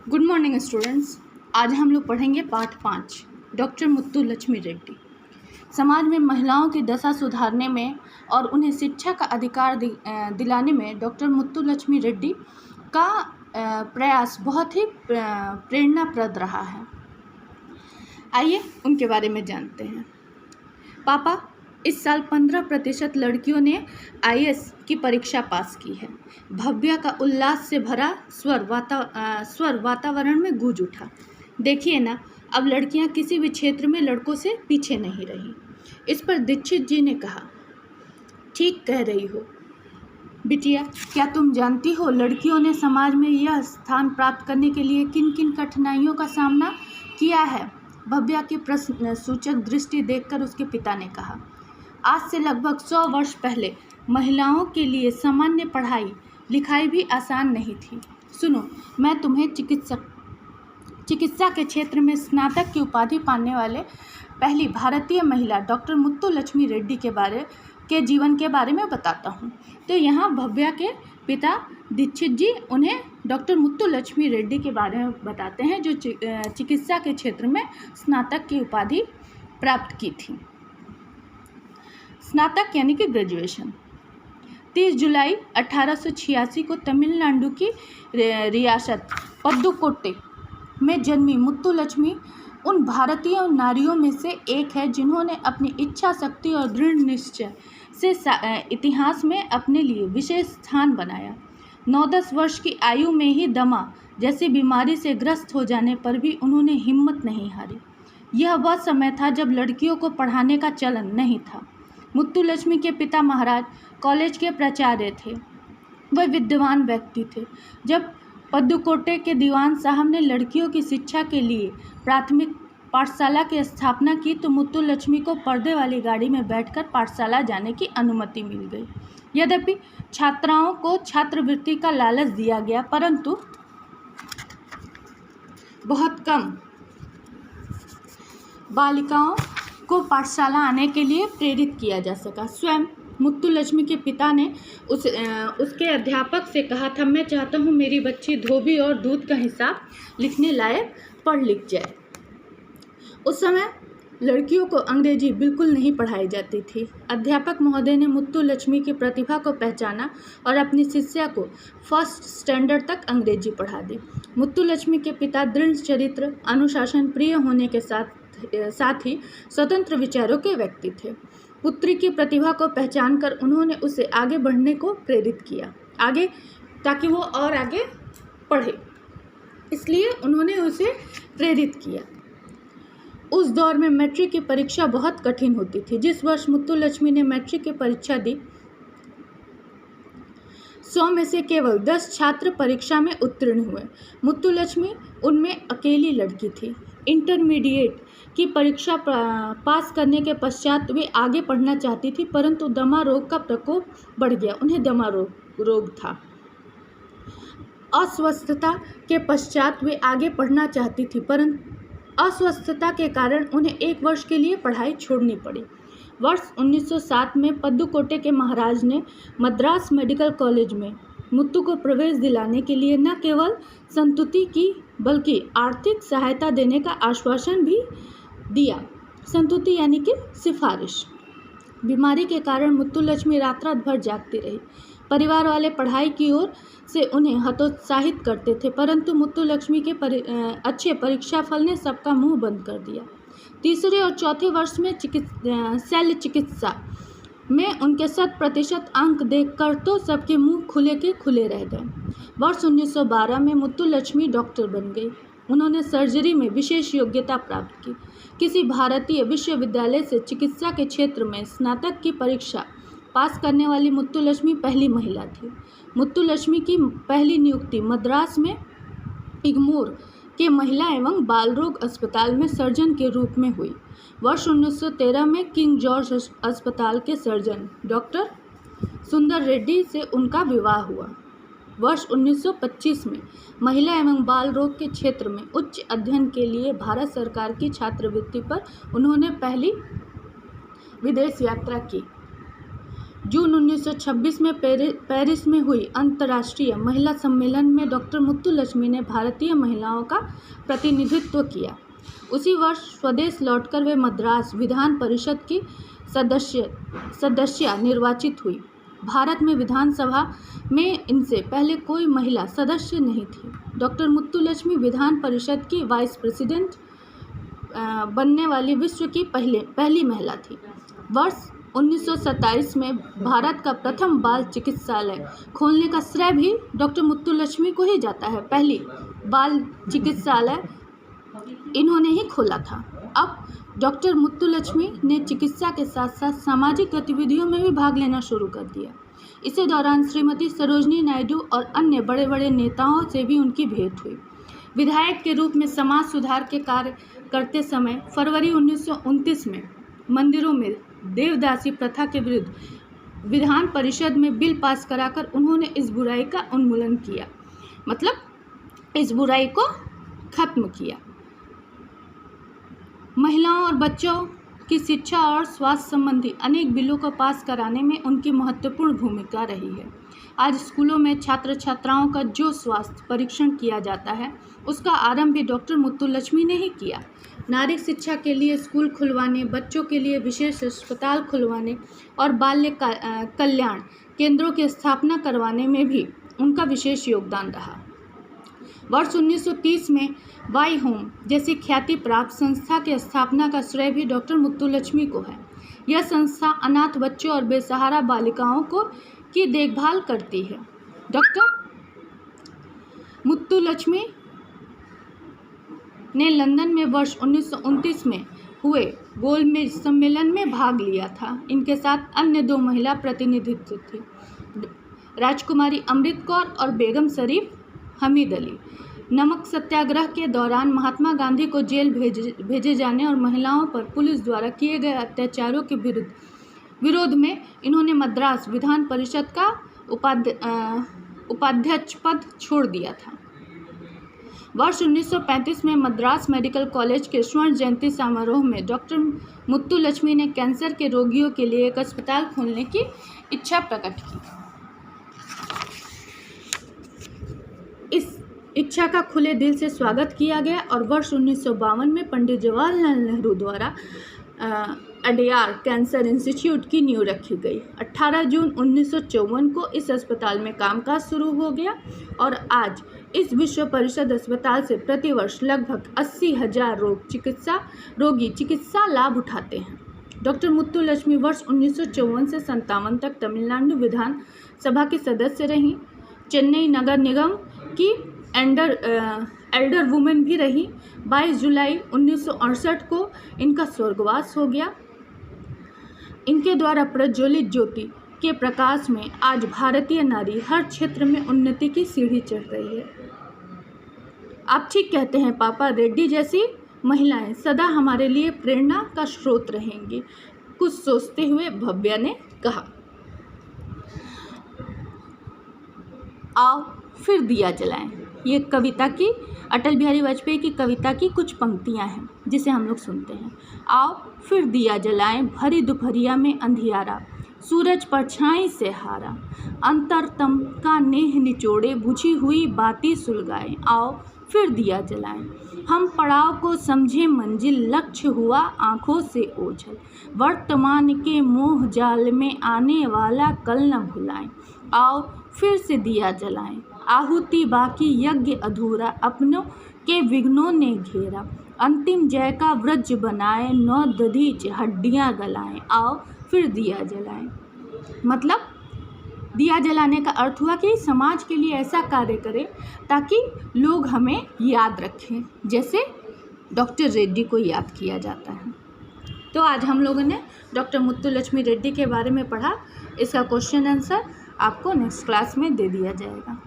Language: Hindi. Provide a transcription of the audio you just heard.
Good morning students. आज हम लोग पढ़ेंगे पाठ 5 डॉक्टर मुत्तुलक्ष्मी रेड्डी। समाज में महिलाओं की दशा सुधारने में और उन्हें शिक्षा का अधिकार दिलाने में डॉक्टर मुत्तुलक्ष्मी रेड्डी का प्रयास बहुत ही प्रेरणाप्रद रहा है। आइए उनके बारे में जानते हैं। पापा, इस साल 15% लड़कियों ने IAS की परीक्षा पास की है। भव्या का उल्लास से भरा स्वर वातावरण में गूंज उठा। देखिए ना, अब लड़कियां किसी भी क्षेत्र में लड़कों से पीछे नहीं रही। इस पर दीक्षित जी ने कहा, ठीक कह रही हो बिटिया। क्या तुम जानती हो लड़कियों ने समाज में यह स्थान प्राप्त करने के लिए किन किन कठिनाइयों का सामना किया है? भव्या की प्रश्न सूचक दृष्टि देखकर उसके पिता ने कहा, आज से लगभग 100 वर्ष पहले महिलाओं के लिए सामान्य पढ़ाई लिखाई भी आसान नहीं थी। सुनो, मैं तुम्हें चिकित्सा के क्षेत्र में स्नातक की उपाधि पाने वाले पहली भारतीय महिला डॉक्टर मुत्तुलक्ष्मी रेड्डी के जीवन के बारे में बताता हूँ। तो यहाँ भव्या के पिता दीक्षित जी उन्हें डॉक्टर मुत्तुलक्ष्मी रेड्डी के बारे में बताते हैं, जो चिकित्सा के क्षेत्र में स्नातक की उपाधि प्राप्त की थी। स्नातक यानी कि ग्रेजुएशन। 30 जुलाई 1886 को तमिलनाडु की रियासत पद्दुकोट्टई में जन्मी मुत्तुलक्ष्मी उन भारतीय नारियों में से एक है जिन्होंने अपनी इच्छा शक्ति और दृढ़ निश्चय से इतिहास में अपने लिए विशेष स्थान बनाया। 9-10 वर्ष की आयु में ही दमा जैसी बीमारी से ग्रस्त हो जाने पर भी उन्होंने हिम्मत नहीं हारी। यह वह समय था जब लड़कियों को पढ़ाने का चलन नहीं था। मुत्तुलक्ष्मी के पिता महाराज कॉलेज के प्राचार्य थे। वह विद्वान व्यक्ति थे। जब पद्दुकोट्टई के दीवान साहब ने लड़कियों की शिक्षा के लिए प्राथमिक पाठशाला की स्थापना की तो मुत्तुलक्ष्मी को पर्दे वाली गाड़ी में बैठकर पाठशाला जाने की अनुमति मिल गई। यद्यपि छात्राओं को छात्रवृत्ति का लालच दिया गया, परंतु बहुत कम बालिकाओं को पाठशाला आने के लिए प्रेरित किया जा सका। स्वयं मुत्तुलक्ष्मी के पिता ने उसके अध्यापक से कहा था, मैं चाहता हूँ मेरी बच्ची धोबी और दूध का हिसाब लिखने लायक पढ़ लिख जाए। उस समय लड़कियों को अंग्रेजी बिल्कुल नहीं पढ़ाई जाती थी। अध्यापक महोदय ने मुत्तुलक्ष्मी की प्रतिभा को पहचाना और अपनी शिष्या को फर्स्ट स्टैंडर्ड तक अंग्रेजी पढ़ा दी। मुत्तुलक्ष्मी के पिता दृढ़ चरित्र, अनुशासन प्रिय होने के साथ ही स्वतंत्र विचारों के व्यक्ति थे। पुत्री की प्रतिभा को पहचान कर उन्होंने उसे आगे बढ़ने को प्रेरित किया, ताकि वो और आगे पढ़े, इसलिए उन्होंने उसे प्रेरित किया। उस दौर में मैट्रिक की परीक्षा बहुत कठिन होती थी। जिस वर्ष मुत्तुलक्ष्मी ने मैट्रिक की परीक्षा दी, 100 में से केवल 10 छात्र परीक्षा में उत्तीर्ण हुए। मुत्तुलक्ष्मी उनमें अकेली लड़की थी। इंटरमीडिएट की परीक्षा पास करने के पश्चात वे आगे पढ़ना चाहती थी, परंतु दमा रोग का प्रकोप बढ़ गया। उन्हें दमा रोग था। अस्वस्थता के पश्चात वे आगे पढ़ना चाहती थी, परंतु अस्वस्थता के कारण उन्हें 1 वर्ष के लिए पढ़ाई छोड़नी पड़ी। वर्ष 1907 में पद्दुकोट्टई के महाराज ने मद्रास मेडिकल कॉलेज में मुत्तु को प्रवेश दिलाने के लिए न केवल संतुति की बल्कि आर्थिक सहायता देने का आश्वासन भी दिया। संतुति यानी कि सिफारिश। बीमारी के कारण मुत्तुलक्ष्मी रात भर जागती रही। परिवार वाले पढ़ाई की ओर से उन्हें हतोत्साहित करते थे, परंतु मुत्तुलक्ष्मी के अच्छे परीक्षाफल ने सबका मुंह बंद कर दिया। तीसरे और चौथे वर्ष में शल्य चिकित्सा में उनके 100% अंक देखकर तो सबके मुंह खुले के खुले रह गए। वर्ष 1912 में मुत्तुलक्ष्मी डॉक्टर बन गई। उन्होंने सर्जरी में विशेष योग्यता प्राप्त की। किसी भारतीय विश्वविद्यालय से चिकित्सा के क्षेत्र में स्नातक की परीक्षा पास करने वाली मुत्तुलक्ष्मी पहली महिला थी। मुत्तुलक्ष्मी की पहली नियुक्ति मद्रास में इग्मोर के महिला एवं बाल रोग अस्पताल में सर्जन के रूप में हुई। वर्ष 1913 में किंग जॉर्ज अस्पताल के सर्जन डॉक्टर सुंदर रेड्डी से उनका विवाह हुआ। वर्ष 1925 में महिला एवं बाल रोग के क्षेत्र में उच्च अध्ययन के लिए भारत सरकार की छात्रवृत्ति पर उन्होंने पहली विदेश यात्रा की। जून 1926 में पेरिस में हुई अंतर्राष्ट्रीय महिला सम्मेलन में डॉक्टर मुत्तुलक्ष्मी ने भारतीय महिलाओं का प्रतिनिधित्व किया। उसी वर्ष स्वदेश लौटकर वे मद्रास विधान परिषद की सदस्य निर्वाचित हुई। भारत में विधानसभा में इनसे पहले कोई महिला सदस्य नहीं थी। डॉक्टर मुत्तुलक्ष्मी विधान परिषद की वाइस प्रेसिडेंट बनने वाली विश्व की पहली महिला थी। वर्ष 1927 में भारत का प्रथम बाल चिकित्सालय खोलने का श्रेय भी डॉक्टर मुत्तुलक्ष्मी को ही जाता है। पहली बाल चिकित्सालय इन्होंने ही खोला था। अब डॉक्टर मुत्तुलक्ष्मी ने चिकित्सा के साथ साथ सामाजिक गतिविधियों में भी भाग लेना शुरू कर दिया। इसी दौरान श्रीमती सरोजिनी नायडू और अन्य बड़े बड़े नेताओं से भी उनकी भेंट हुई। विधायक के रूप में समाज सुधार के कार्य करते समय फरवरी 1929 में मंदिरों में देवदासी प्रथा के विरुद्ध विधान परिषद में बिल पास कराकर उन्होंने इस बुराई का उन्मूलन किया, मतलब इस बुराई को खत्म किया। महिलाओं और बच्चों की शिक्षा और स्वास्थ्य संबंधी अनेक बिलों को पास कराने में उनकी महत्वपूर्ण भूमिका रही है। आज स्कूलों में छात्र छात्राओं का जो स्वास्थ्य परीक्षण किया जाता है उसका आरंभ भी डॉक्टर मुत्तुलक्ष्मी ने ही किया। नारी शिक्षा के लिए स्कूल खुलवाने, बच्चों के लिए विशेष अस्पताल खुलवाने और बाल्य कल्याण केंद्रों की स्थापना करवाने में भी उनका विशेष योगदान रहा। वर्ष 1930 में वाई होम जैसी ख्याति प्राप्त संस्था की स्थापना का श्रेय भी डॉक्टर मुत्तुलक्ष्मी को है। यह संस्था अनाथ बच्चों और बेसहारा बालिकाओं की देखभाल करती है। डॉक्टर मुत्तुलक्ष्मी ने लंदन में वर्ष 1929 में हुए गोलमेज सम्मेलन में भाग लिया था। इनके साथ अन्य 2 महिला प्रतिनिधित्व थे, राजकुमारी अमृत कौर और बेगम शरीफ हमीद अली। नमक सत्याग्रह के दौरान महात्मा गांधी को जेल भेजे जाने और महिलाओं पर पुलिस द्वारा किए गए अत्याचारों के विरोध में इन्होंने मद्रास विधान परिषद का उपाध्यक्ष पद छोड़ दिया था। वर्ष 1935 में मद्रास मेडिकल कॉलेज के स्वर्ण जयंती समारोह में डॉक्टर मुत्तुलक्ष्मी ने कैंसर के रोगियों के लिए एक अस्पताल खोलने की इच्छा प्रकट की। इस इच्छा का खुले दिल से स्वागत किया गया और वर्ष 1952 में पंडित जवाहरलाल नेहरू द्वारा अडयार कैंसर इंस्टीट्यूट की नींव रखी गई। 18 जून 1954 को इस अस्पताल में कामकाज शुरू हो गया और आज इस विश्व परिषद अस्पताल से प्रतिवर्ष लगभग 80,000 रोगी चिकित्सा लाभ उठाते हैं। डॉक्टर मुत्तुलक्ष्मी वर्ष 1954 से 57 तक तमिलनाडु विधान सभा की सदस्य रहीं। चेन्नई नगर निगम की एल्डर वुमेन भी रही। 22 जुलाई 1968 को इनका स्वर्गवास हो गया। इनके द्वारा प्रज्वलित ज्योति के प्रकाश में आज भारतीय नारी हर क्षेत्र में उन्नति की सीढ़ी चढ़ रही है। आप ठीक कहते हैं पापा, रेड्डी जैसी महिलाएं सदा हमारे लिए प्रेरणा का स्रोत रहेंगी, कुछ सोचते हुए भव्या ने कहा। आओ फिर दिया जलाएं। ये कविता की अटल बिहारी वाजपेयी की कविता की कुछ पंक्तियां हैं जिसे हम लोग सुनते हैं। आओ फिर दिया जलाएं, भरी दोपहरिया में अंधियारा, सूरज परछाई से हारा, अंतरतम का नेह निचोड़े, बुझी हुई बाती सुलगाएं। आओ फिर दिया जलाएं, हम पड़ाव को समझे मंजिल, लक्ष्य हुआ आँखों से ओझल, वर्तमान के मोह जाल में आने वाला कल न भुलाएं। आओ फिर से दिया जलाएं, आहुति बाकी यज्ञ अधूरा, अपनों के विघ्नों ने घेरा, अंतिम जय का व्रज बनाए, नौ दधीच हड्डियां गलाएं। आओ फिर दिया जलाएं, मतलब दिया जलाने का अर्थ हुआ कि समाज के लिए ऐसा कार्य करें ताकि लोग हमें याद रखें, जैसे डॉक्टर रेड्डी को याद किया जाता है। तो आज हम लोगों ने डॉक्टर मुत्तुलक्ष्मी रेड्डी के बारे में पढ़ा। इसका क्वेश्चन आंसर आपको नेक्स्ट क्लास में दे दिया जाएगा।